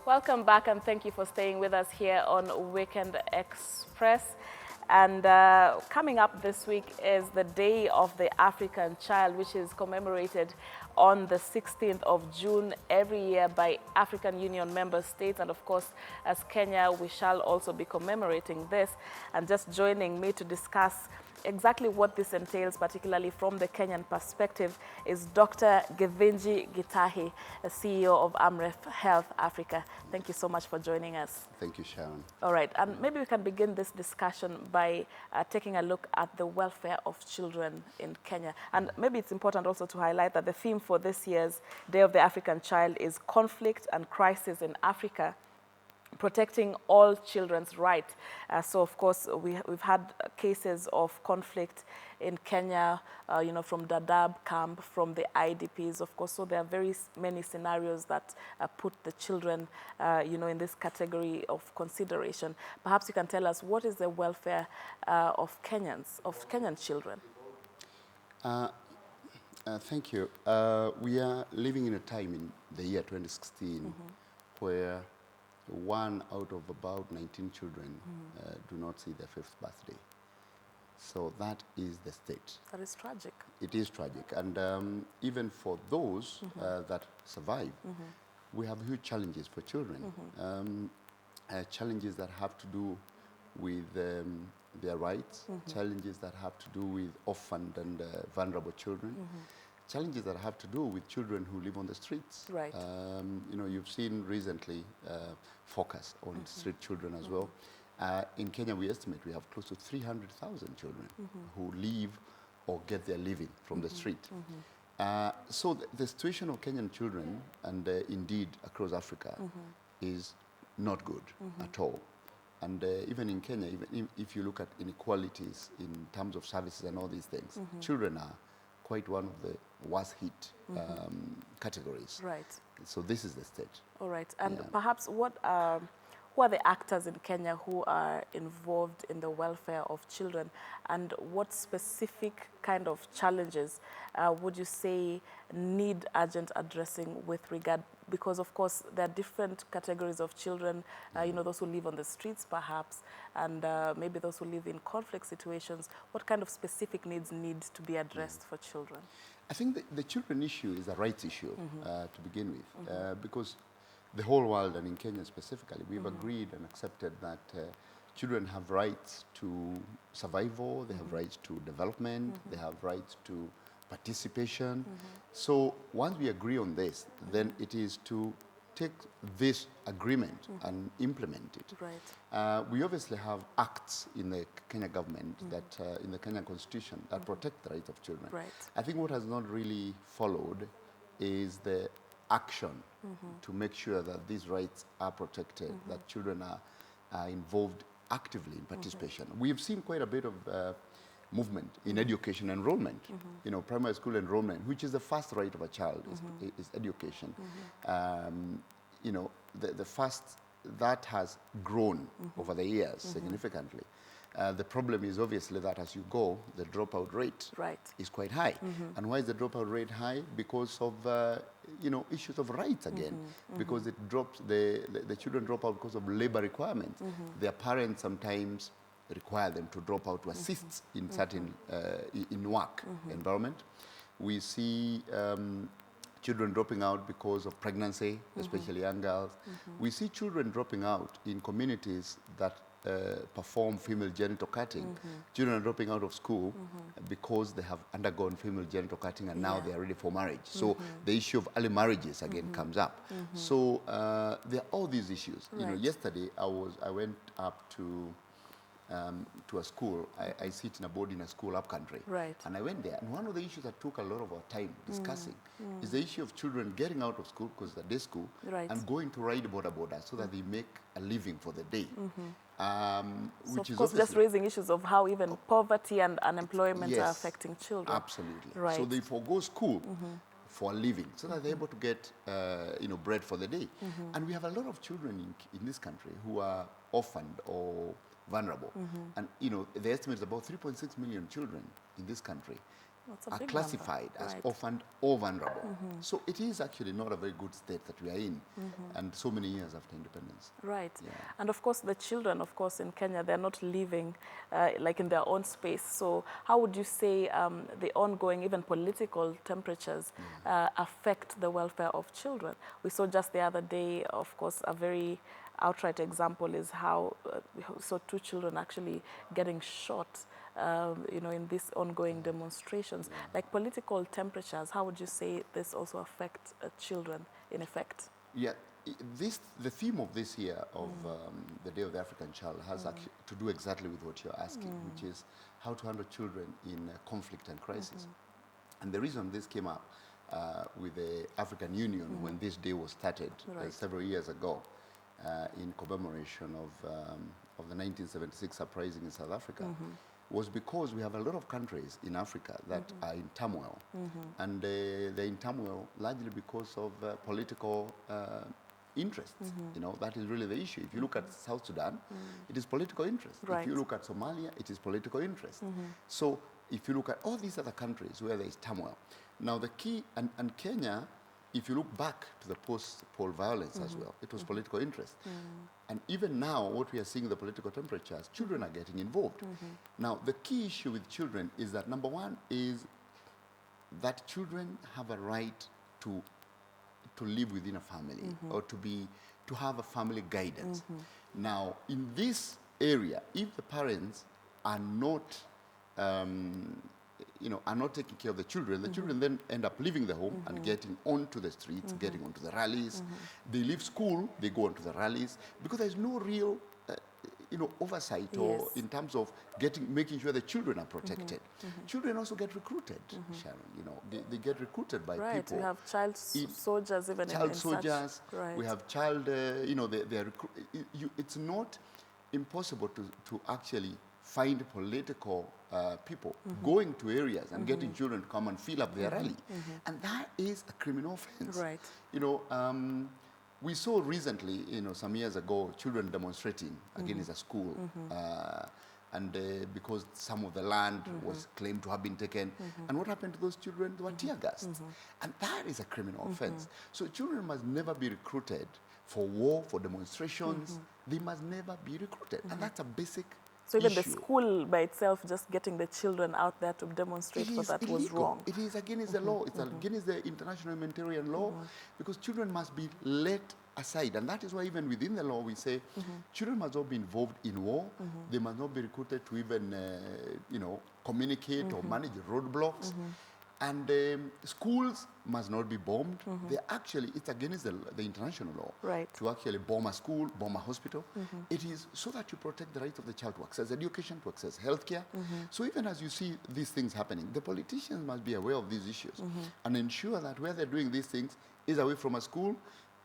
Welcome back, and thank you for staying with us here on Weekend Express. And coming up this week is the Day of the African Child, which is commemorated on the 16th of June every year by African Union member states. And of course, as Kenya, we shall also be commemorating this. And just joining me to discuss exactly what this entails, particularly from the Kenyan perspective, is Dr. Githinji Gitahi, the CEO of Amref Health Africa. Thank you so much for joining us. Thank you, Sharon. All right, and maybe we can begin this discussion by taking a look at the welfare of children in Kenya. And maybe it's important also to highlight that the theme for this year's Day of the African Child is conflict and crisis in Africa, protecting all children's rights. So, of course, we've had cases of conflict in Kenya, from Dadaab camp, from the IDPs, of course. So there are very many scenarios that put the children, in this category of consideration. Perhaps you can tell us, what is the welfare of Kenyan children? Thank you. We are living in a time in the year 2016 where 1 out of about 19 children do not see their 5th birthday. So that is the state. That is tragic. It is tragic. And even for those that survive, we have huge challenges for children. Challenges that have to do with their rights, challenges that have to do with orphaned and vulnerable children, challenges that have to do with children who live on the streets. Right. You've seen recently focus on street children as well. In Kenya, we estimate we have close to 300,000 children who live or get their living from the street. So the situation of Kenyan children, and indeed across Africa, is not good at all. And even in Kenya, even if you look at inequalities in terms of services and all these things, children are quite one of the worst hit categories. Right. So this is the state. All right. And perhaps who are the actors in Kenya who are involved in the welfare of children, and what specific kind of challenges would you say need urgent addressing with regard, because of course there are different categories of children, those who live on the streets perhaps, and maybe those who live in conflict situations. What kind of specific needs need to be addressed for children? I think the children issue is a rights issue to begin with, because the whole world, and in Kenya specifically, we've agreed and accepted that children have rights to survival, they have rights to development, they have rights to participation. So once we agree on this, then it is to take this agreement and implement it. Right. We obviously have acts in the Kenya government that, in the Kenya constitution, that protect the rights of children. Right. I think what has not really followed is the action to make sure that these rights are protected, that children are involved actively in participation. We've seen quite a bit of movement in education enrollment, primary school enrollment, which is the first right of a child, is education. The first, that has grown over the years significantly. The problem is obviously that as you go, the dropout rate is quite high. And why is the dropout rate high? Because of issues of rights again. Because it drops, the children drop out because of labor requirements. Their parents sometimes require them to drop out to assist in certain in work environment. We see children dropping out because of pregnancy, especially young girls. We see children dropping out in communities that perform female genital cutting. Children are dropping out of school because they have undergone female genital cutting and now they are ready for marriage. So the issue of early marriages again comes up. So there are all these issues. Right. Yesterday I went up to a school. I sit in a board in a school up country. Right. And I went there, and one of the issues that took a lot of our time discussing is the issue of children getting out of school because they're day school and going to ride border so that they make a living for the day. So Which of is course just raising issues of how even poverty and unemployment are Yes, affecting children. absolutely. Right. So they forego school for a living so that they're able to get bread for the day. And we have a lot of children in this country who are orphaned or vulnerable. And the estimate is about 3.6 million children in this country. are classified as orphaned or vulnerable. So it is actually not a very good state that we are in, and so many years after independence. Right. Yeah. And of course, the children, of course, in Kenya, they're not living like in their own space. So how would you say the ongoing, even political temperatures affect the welfare of children? We saw just the other day, of course, a very outright example is how we saw 2 children actually getting shot, you know, in these ongoing demonstrations. Like political temperatures, how would you say this also affects children in effect? Yeah, the theme of this year of the Day of the African Child has actually to do exactly with what you're asking, which is how to handle children in conflict and crisis. And the reason this came up with the African Union when this day was started several years ago in commemoration of the 1976 uprising in South Africa was because we have a lot of countries in Africa that are in turmoil. And they're in turmoil largely because of political interests. You know, that is really the issue. If you look at South Sudan, it is political interest. If you look at Somalia, it is political interest. So if you look at all these other countries where there is turmoil, now the key, and Kenya, if you look back to the post-poll violence as well, it was political interest. And even now, what we are seeing, the political temperatures, children are getting involved. Now, the key issue with children is that, number one, is that children have a right to live within a family or to have a family guidance. Now, in this area, if the parents are not are not taking care of the children then end up leaving the home and getting onto the streets, getting onto the rallies. They leave school, they go onto the rallies, because there's no real oversight or in terms of making sure the children are protected. Children also get recruited, Sharon. They get recruited by people. We have child soldiers even child soldiers. We have child, it's not impossible to actually find political people going to areas and getting children to come and fill up their rally. And that is a criminal offense. We saw recently, some years ago, children demonstrating against a school. And because some of the land was claimed to have been taken. And what happened to those children? They were tear gassed. And that is a criminal offense. So children must never be recruited for war, for demonstrations. They must never be recruited. And that's a basic So even issue. the school by itself, just getting the children out there to demonstrate for that was wrong. It is against the law. It's against the international humanitarian law, because children must be let aside. And that is why even within the law we say children must not be involved in war. They must not be recruited to even, communicate or manage roadblocks. And schools must not be bombed. It's against the international law to actually bomb a school, bomb a hospital. It is so that you protect the right of the child to access education, to access healthcare. So even as you see these things happening, the politicians must be aware of these issues and ensure that where they're doing these things is away from a school.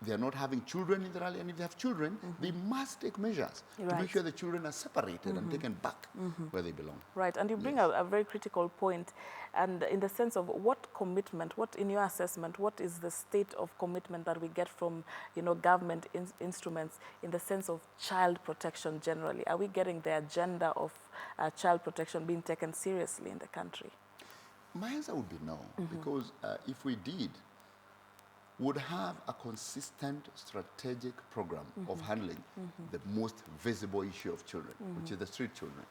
They're not having children in the rally, and if they have children, they must take measures to make sure the children are separated and taken back where they belong. Right, and you bring a very critical point, and in the sense of what commitment, what in your assessment, what is the state of commitment that we get from, government instruments in the sense of child protection generally? Are we getting the agenda of child protection being taken seriously in the country? My answer would be no, because if we did, would have a consistent strategic program of handling the most visible issue of children, which is the street children.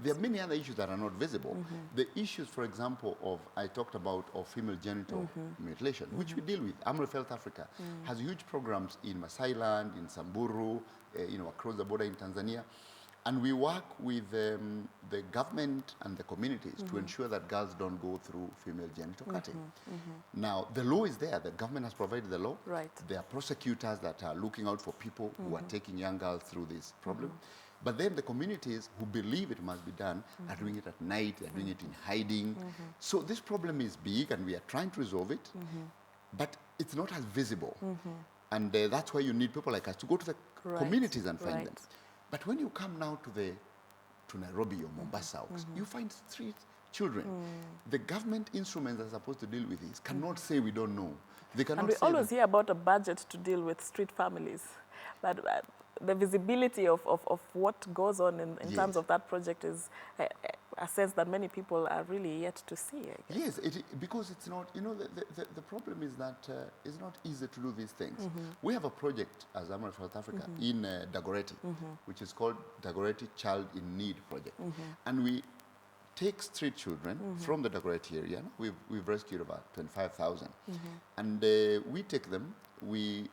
There are many other issues that are not visible. The issues, for example, I talked about of female genital mutilation, which we deal with. Amref Health Africa has huge programs in Masai Land, in Samburu, across the border in Tanzania. And we work with the government and the communities to ensure that girls don't go through female genital cutting. Now, the law is there. The government has provided the law. There are prosecutors that are looking out for people who are taking young girls through this problem. But then the communities who believe it must be done are doing it at night, they're doing it in hiding. So this problem is big, and we are trying to resolve it, but it's not as visible. And that's why you need people like us to go to the communities and find them. But when you come now to Nairobi or Mombasa, you find street children. The government instruments that are supposed to deal with this cannot say we don't know. They cannot and we say always hear about a budget to deal with street families, but the visibility of what goes on in yes. terms of that project is a sense that many people are really yet to see, I guess. Yes, because it's not, you know, the problem is that it's not easy to do these things. We have a project as Amref South Africa in Dagoretti, which is called Dagoretti Child in Need Project. And we take street children from the Dagoretti area. We've rescued about 25,000. And we take them, we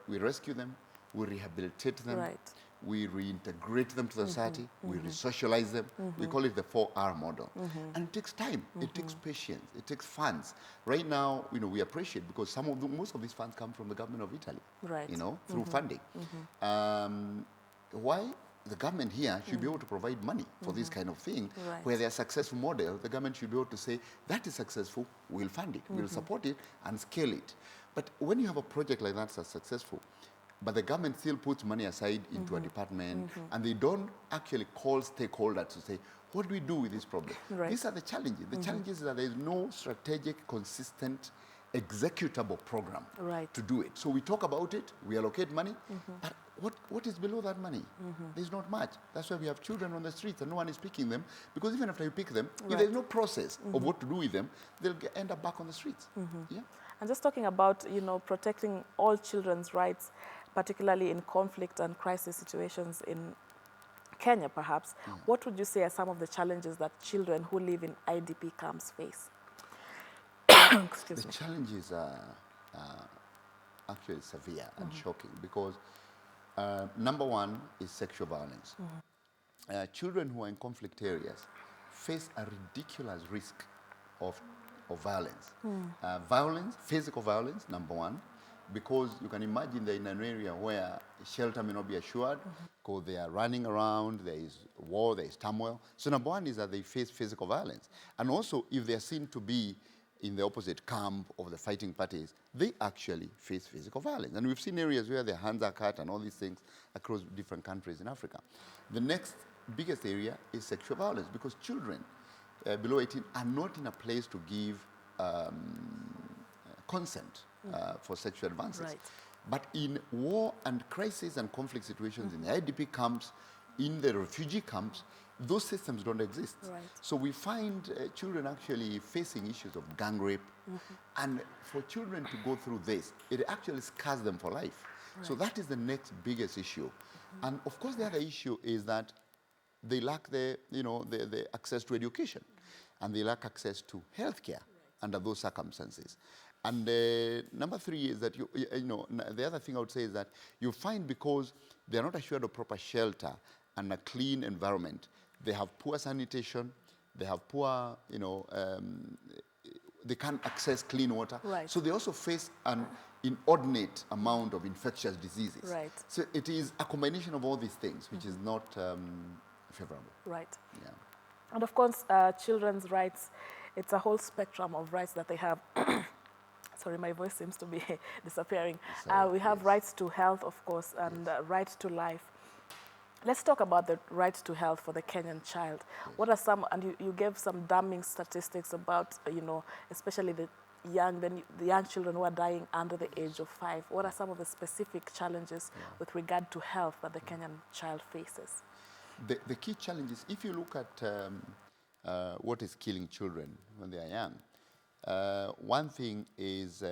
rescue them, we rehabilitate them, Right. we reintegrate them to the society, we resocialize them. We call it the 4R model. And it takes time, it takes patience, it takes funds. Right now, you know, we appreciate because most of these funds come from the government of Italy, Right. you know, through funding. Why? The government here should be able to provide money for this kind of thing. Right. Where they're successful model, the government should be able to say, that is successful, we'll fund it, we'll support it and scale it. But when you have a project like that that's successful, but the government still puts money aside into a department, and they don't actually call stakeholders to say, what do we do with this problem? Right. These are the challenges. The challenges is that there is no strategic, consistent, executable program to do it. So we talk about it, we allocate money, but what is below that money? There's not much. That's why we have children on the streets and no one is picking them, because even after you pick them, if there's no process of what to do with them, they'll end up back on the streets. Yeah. And just talking about, you know, protecting all children's rights, particularly in conflict and crisis situations in Kenya, perhaps, what would you say are some of the challenges that children who live in IDP camps face? Excuse me. The challenges are actually severe and shocking because number one is sexual violence. Children who are in conflict areas face a ridiculous risk of violence. Violence, physical violence, number one, because you can imagine they're in an area where shelter may not be assured, because they are running around, there is war, there is turmoil. So number one is that they face physical violence. And also, if they are seen to be in the opposite camp of the fighting parties, they actually face physical violence. And we've seen areas where their hands are cut and all these things across different countries in Africa. The next biggest area is sexual violence, because children below 18 are not in a place to give consent for sexual advances. Right. But in war and crisis and conflict situations in the IDP camps, in the refugee camps, those systems don't exist. Right. So we find children actually facing issues of gang rape. And for children to go through this, it actually scars them for life. Right. So that is the next biggest issue. And of course, the other issue is that they lack the access to education, and they lack access to healthcare under those circumstances. And number three is that, the other thing I would say is that you find because they're not assured of proper shelter and a clean environment, they have poor sanitation, they have poor, they can't access clean water. Right. So they also face an inordinate amount of infectious diseases. Right. So it is a combination of all these things, which is not favorable. Right. Yeah. And of course, children's rights, it's a whole spectrum of rights that they have. Sorry, my voice seems to be disappearing. We have rights to health, of course, and right to life. Let's talk about the right to health for the Kenyan child. Yes. What are some, and you gave some damning statistics about, especially the young children who are dying under the age of 5. What are some of the specific challenges with regard to health that the Kenyan child faces? The key challenges, if you look at what is killing children when they are young, one thing is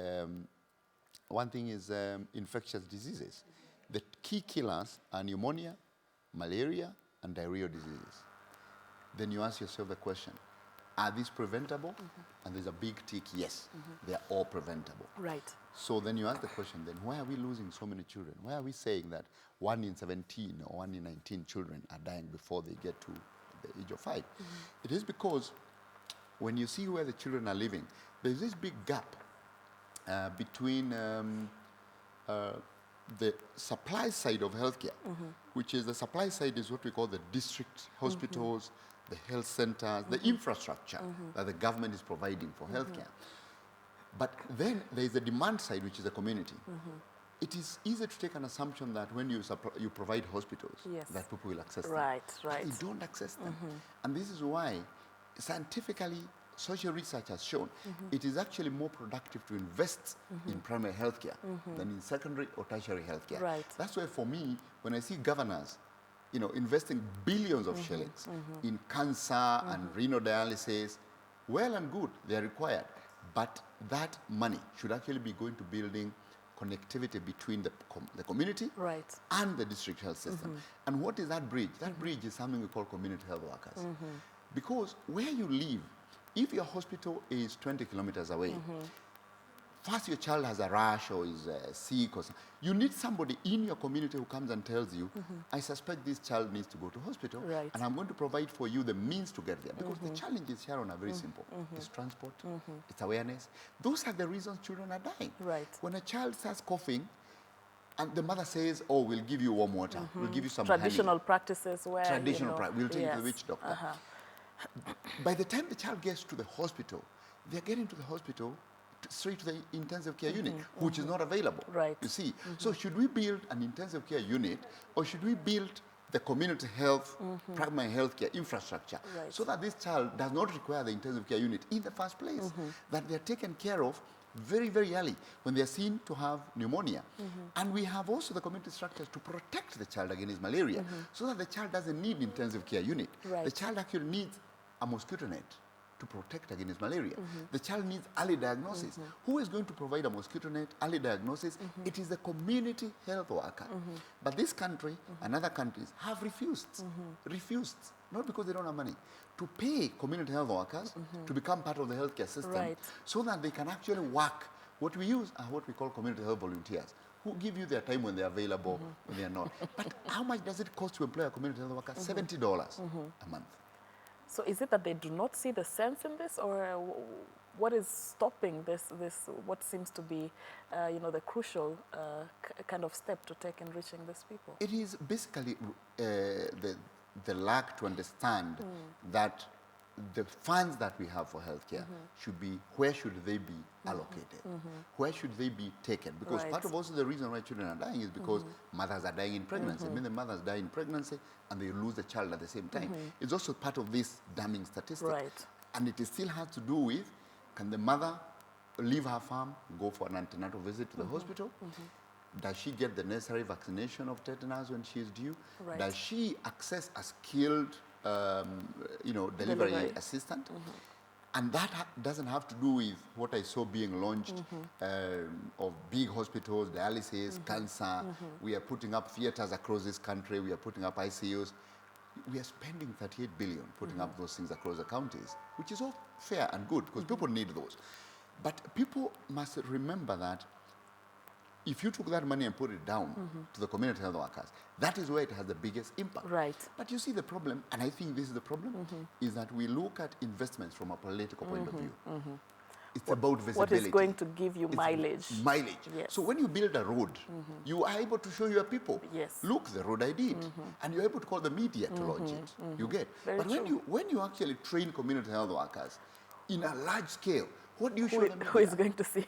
infectious diseases. The key killers are pneumonia, malaria, and diarrheal diseases. Then you ask yourself the question, are these preventable? And there's a big tick, yes, they are all preventable. Right. So then you ask the question, then why are we losing so many children? Why are we saying that 1 in 17 or 1 in 19 children are dying before they get to the age of 5? It is because when you see where the children are living, there's this big gap between the supply side of healthcare, which is the supply side is what we call the district hospitals, the health centers, the infrastructure that the government is providing for healthcare. But then there is the demand side, which is the community. It is easy to take an assumption that when you provide hospitals, that people will access them. Right. But they don't access them. And this is why scientifically, social research has shown it is actually more productive to invest in primary healthcare than in secondary or tertiary healthcare. Right. That's why for me, when I see governors, investing billions of shillings in cancer and renal dialysis, well and good, they are required. But that money should actually be going to building connectivity between the community and the district health system. And what is that bridge? That bridge is something we call community health workers. Because where you live, if your hospital is 20 kilometers away, first your child has a rash or is sick or something, you need somebody in your community who comes and tells you, I suspect this child needs to go to hospital, and I'm going to provide for you the means to get there. Because the challenges here are very simple. It's transport, it's awareness. Those are the reasons children are dying. When a child starts coughing, and the mother says, oh, we'll give you warm water, we'll give you some traditional honey. practices where, Traditional practice, we'll take you to the witch doctor. By the time the child gets to the hospital, they're getting to the hospital straight to the intensive care unit, which is not available. You see, so should we build an intensive care unit, or should we build the community health, primary health care infrastructure, so that this child does not require the intensive care unit in the first place, that they're taken care of very, very early when they're seen to have pneumonia. And we have also the community structures to protect the child against malaria, so that the child doesn't need intensive care unit. The child actually needs a mosquito net to protect against malaria. The child needs early diagnosis. Who is going to provide a mosquito net, early diagnosis? It is the community health worker. But this country and other countries have refused, not because they don't have money, to pay community health workers to become part of the healthcare system, so that they can actually work. What we use are what we call community health volunteers, who give you their time when they're available, when they're not. But how much does it cost to employ a community health worker? $70 a month. So is it that they do not see the sense in this, or what is stopping this what seems to be, the crucial kind of step to take in reaching these people? It is basically the lack to understand that the funds that we have for healthcare should be, where should they be allocated? Where should they be taken? Because part of also the reason why children are dying is because mothers are dying in pregnancy. Many mothers die in pregnancy and they lose the child at the same time. It's also part of this damning statistic. And it still has to do with, can the mother leave her farm, go for an antenatal visit to the hospital? Does she get the necessary vaccination of tetanus when she is due? Does she access a skilled delivery assistant? And that doesn't have to do with what I saw being launched of big hospitals, dialysis, cancer. We are putting up theaters across this country. We are putting up ICUs. We are spending 38 billion putting up those things across the counties, which is all fair and good because people need those. But people must remember that if you took that money and put it down to the community health workers, that is where it has the biggest impact. But you see the problem, and I think this is the problem, is that we look at investments from a political point of view. It's about visibility. What is going to give you mileage? Mileage. So when you build a road, you are able to show your people, look, the road I did. And you're able to call the media to launch it. You get. But when you actually train community health workers in a large scale, what do you show the media? Who is going to see?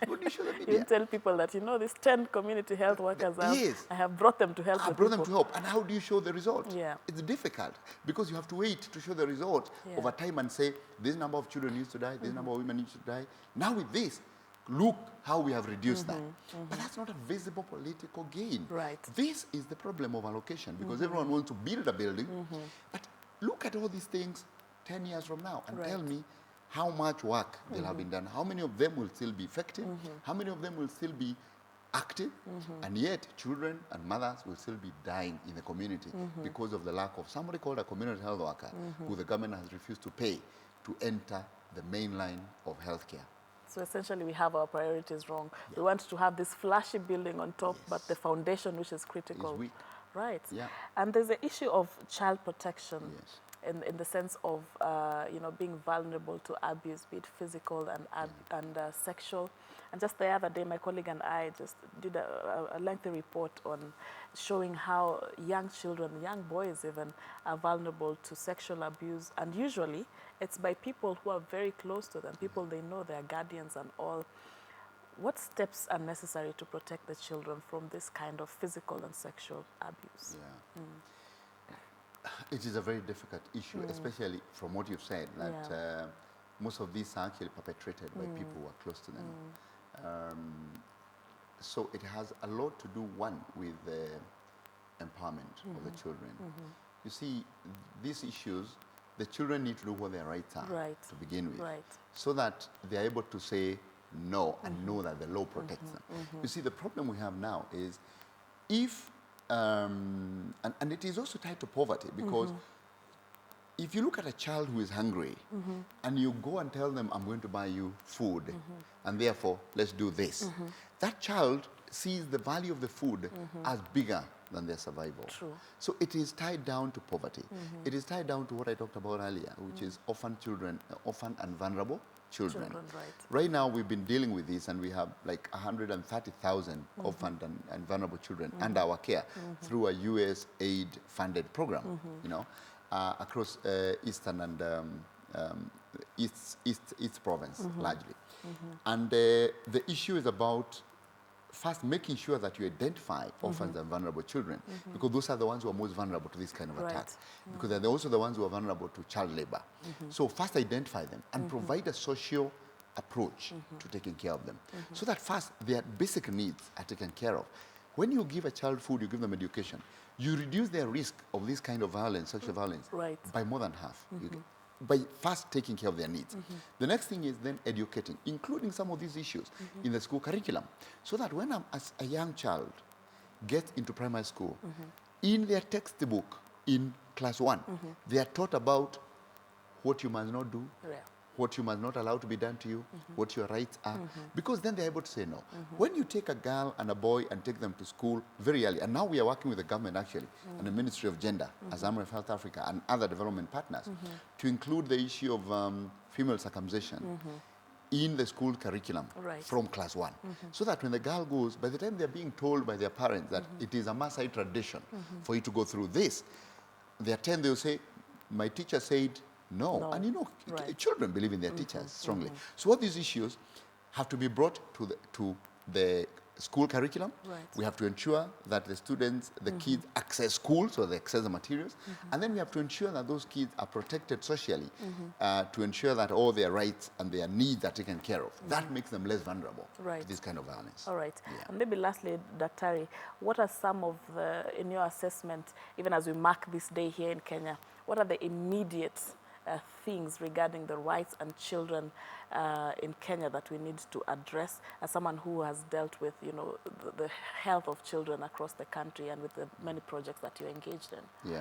What do you show the media? You tell people that, these 10 community health workers, I have brought them to help. I brought them to help. And how do you show the result? It's difficult because you have to wait to show the result over time and say, this number of children needs to die, this number of women needs to die. Now with this, look how we have reduced that. But that's not a visible political gain. This is the problem of allocation because everyone wants to build a building. But look at all these things 10 years from now and tell me how much work will have been done, how many of them will still be effective, how many of them will still be active, and yet children and mothers will still be dying in the community because of the lack of somebody called a community health worker who the government has refused to pay to enter the main line of healthcare. So essentially we have our priorities wrong. We want to have this flashy building on top, but the foundation, which is critical. Is weak. And there's the issue of child protection. In the sense of, being vulnerable to abuse, be it physical and sexual. And just the other day, my colleague and I just did a lengthy report on showing how young children, young boys even, are vulnerable to sexual abuse. And usually, it's by people who are very close to them, people they know, their guardians and all. What steps are necessary to protect the children from this kind of physical and sexual abuse? It is a very difficult issue, especially from what you've said, that most of these are actually perpetrated by people who are close to them. So it has a lot to do, one, with the empowerment of the children. You see, these issues, the children need to know what their rights are to begin with, so that they're able to say no and know that the law protects them. You see, the problem we have now is if, and it is also tied to poverty, because if you look at a child who is hungry and you go and tell them, I'm going to buy you food, and therefore let's do this, that child sees the value of the food as bigger than their survival. True. So it is tied down to poverty. It is tied down to what I talked about earlier, which is orphan children, orphan and vulnerable children. Right now we've been dealing with this, and we have like 130,000 orphan and vulnerable children under our care through a US aid funded program, you know, across Eastern and East province largely. And the issue is about first making sure that you identify orphans and vulnerable children, because those are the ones who are most vulnerable to this kind of attack, because they're also the ones who are vulnerable to child labor. So first identify them and provide a social approach to taking care of them, so that first their basic needs are taken care of. When you give a child food, you give them education, you reduce their risk of this kind of violence, sexual violence, by more than half. By first taking care of their needs. The next thing is then educating, including some of these issues in the school curriculum, so that when a young child gets into primary school, in their textbook in class 1, they are taught about what you must not do, what you must not allow to be done to you, what your rights are, because then they're able to say no. When you take a girl and a boy and take them to school very early, and now we are working with the government actually, and the Ministry of Gender, as Amref Health Africa and other development partners, to include the issue of female circumcision in the school curriculum from class 1, so that when the girl goes, by the time they're being told by their parents that it is a Maasai tradition for you to go through this, they're 10, they'll say, my teacher said no. And you know, children believe in their teachers strongly. So all these issues have to be brought to the school curriculum. We have to ensure that the students, the kids access school, so they access the materials. And then we have to ensure that those kids are protected socially, to ensure that all their rights and their needs are taken care of. That makes them less vulnerable to this kind of violence. All right. And maybe lastly, Daktari, what are some of the, in your assessment, even as we mark this day here in Kenya, what are the immediate things regarding the rights and children in Kenya that we need to address, as someone who has dealt with, you know, the health of children across the country and with the many projects that you're engaged in?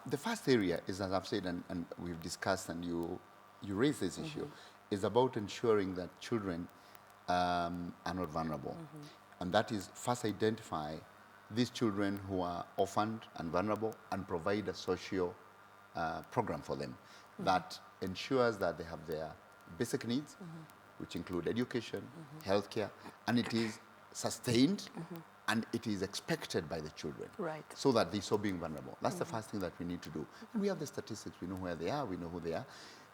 The first area is, as I've said, and we've discussed, and you raised this issue, is about ensuring that children are not vulnerable. And that is first identify these children who are orphaned and vulnerable and provide a social program for them that ensures that they have their basic needs, which include education, healthcare, and it is sustained and it is expected by the children, so that they stop being vulnerable. That's the first thing that we need to do. And we have the statistics, we know where they are, we know who they are,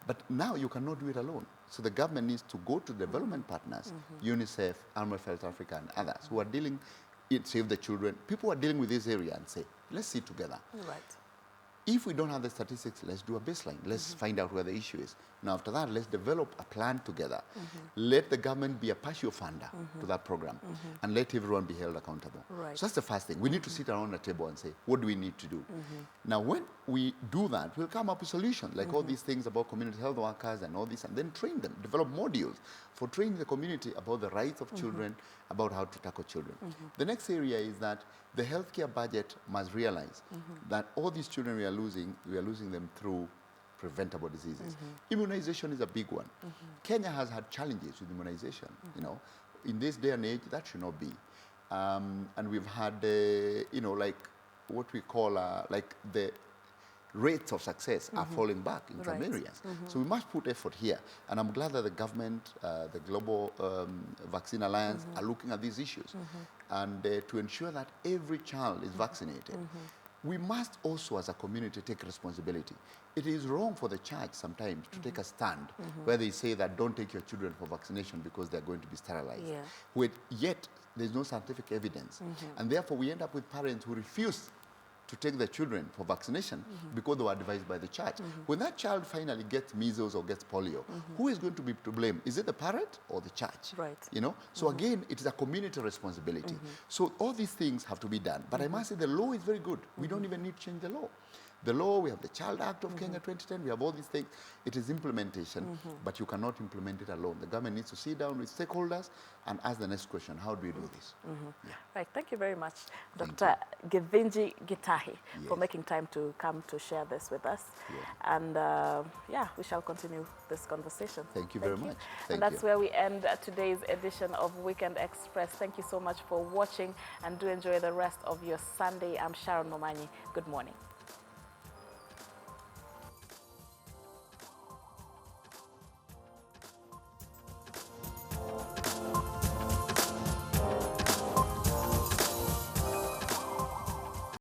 but now you cannot do it alone. So the government needs to go to development partners, UNICEF, Amref Health Africa, and others who are dealing, Save the Children, people who are dealing with this area, and say, let's sit together. If we don't have the statistics, let's do a baseline. Let's find out where the issue is. Now, after that, let's develop a plan together. Let the government be a partial funder to that program, and let everyone be held accountable. So that's the first thing. We need to sit around the table and say, what do we need to do? Now, when we do that, we'll come up with solutions, like all these things about community health workers and all this, and then train them, develop modules for training the community about the rights of children, about how to tackle children. The next area is that the healthcare budget must realize that all these children we are losing them through preventable diseases. Immunization is a big one. Kenya has had challenges with immunization. You know, in this day and age, that should not be. And we've had, you know, like what we call like the rates of success are falling back in some areas. So we must put effort here. And I'm glad that the government, the Global Vaccine Alliance are looking at these issues and to ensure that every child is vaccinated. We must also, as a community, take responsibility. It is wrong for the church sometimes to take a stand where they say that don't take your children for vaccination because they're going to be sterilized. Yet, there's no scientific evidence. And therefore, we end up with parents who refuse to take their children for vaccination because they were advised by the church. When that child finally gets measles or gets polio, who is going to be to blame? Is it the parent or the church? Right. You know? So again, it is a community responsibility. So all these things have to be done. But I must say the law is very good. We don't even need to change the law. The law, we have the Child Act of Kenya 2010, we have all these things. It is implementation, but you cannot implement it alone. The government needs to sit down with stakeholders and ask the next question, how do we do this? Yeah. Right, thank you very much, Dr. Githinji Gitahi, for making time to come to share this with us. Yeah. And yeah, we shall continue this conversation. Thank you very much. And that's where we end today's edition of Weekend Express. Thank you so much for watching, and do enjoy the rest of your Sunday. I'm Sharon Momanyi. Good morning.